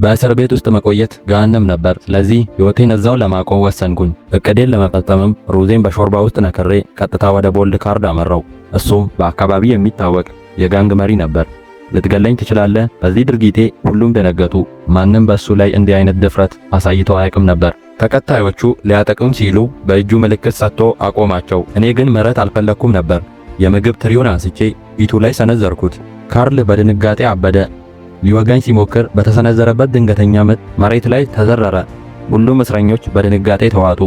በእስር ቤት ውስጥ መቆየት ገሃነም ነበር። ስለዚህ ሕይወቴን እዛው ለማቆም ወሰንኩኝ። እቅዴን ለመፈጸምም ሩዜን በሾርባ ውስጥ ነክሬ ቀጥታ ወደ ቦልድ ካርድ አመራው። እሱም በአካባቢ የሚታወቅ የጋንግ መሪ ነበር። ልትገለኝ ትችላለህ? በዚህ ድርጊቴ ሁሉም ደነገጡ። ማንም በሱ ላይ እንዲህ አይነት ድፍረት አሳይቶ አያውቅም ነበር። ተከታዮቹ ሊያጠቁም ሲሉ በእጁ ምልክት ሰጥቶ አቆማቸው። እኔ ግን ምህረት አልፈለኩም ነበር። የምግብ ትሪውን አንስቼ ፊቱ ላይ ሰነዘርኩት። ካርል በድንጋጤ አበደ። ሊወጋኝ ሲሞክር በተሰነዘረበት ድንገተኛ ምት መሬት ላይ ተዘረረ። ሁሉም እስረኞች በድንጋጤ ተዋጡ።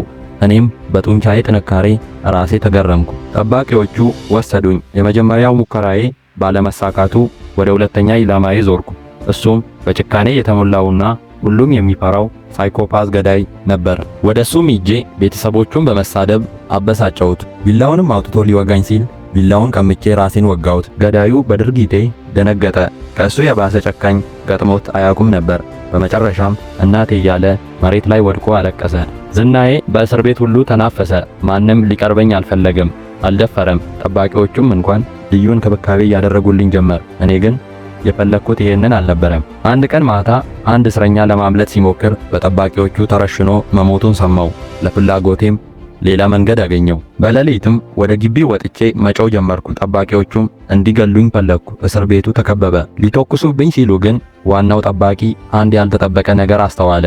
እኔም በጡንቻዬ ጥንካሬ ራሴ ተገረምኩ። ጠባቂዎቹ ወሰዱኝ። የመጀመሪያው ሙከራዬ ባለመሳካቱ ወደ ሁለተኛ ኢላማዬ ዞርኩ። እሱም በጭካኔ የተሞላውና ሁሉም የሚፈራው ሳይኮፓዝ ገዳይ ነበር። ወደሱም ሂጄ ቤተሰቦቹን በመሳደብ አበሳጨሁት። ቢላውንም አውጥቶ ሊወጋኝ ሲል ቢላውን ቀምቼ ራሴን ወጋሁት። ገዳዩ በድርጊቴ ደነገጠ። ከእሱ የባሰ ጨካኝ ገጥሞት አያውቁም ነበር። በመጨረሻም እናቴ እያለ መሬት ላይ ወድቆ አለቀሰ። ዝናዬ በእስር ቤት ሁሉ ተናፈሰ። ማንም ሊቀርበኝ አልፈለገም፣ አልደፈረም። ጠባቂዎቹም እንኳን ልዩ እንክብካቤ እያደረጉልኝ ጀመር። እኔ ግን የፈለኩት ይሄንን አልነበረም። አንድ ቀን ማታ አንድ እስረኛ ለማምለጥ ሲሞክር በጠባቂዎቹ ተረሽኖ መሞቱን ሰማው። ለፍላጎቴም ሌላ መንገድ አገኘው። በሌሊትም ወደ ግቢው ወጥቼ መጮህ ጀመርኩ። ጠባቂዎቹም እንዲገሉኝ ፈለኩ። እስር ቤቱ ተከበበ። ሊተኩሱብኝ ሲሉ ግን ዋናው ጠባቂ አንድ ያልተጠበቀ ነገር አስተዋለ።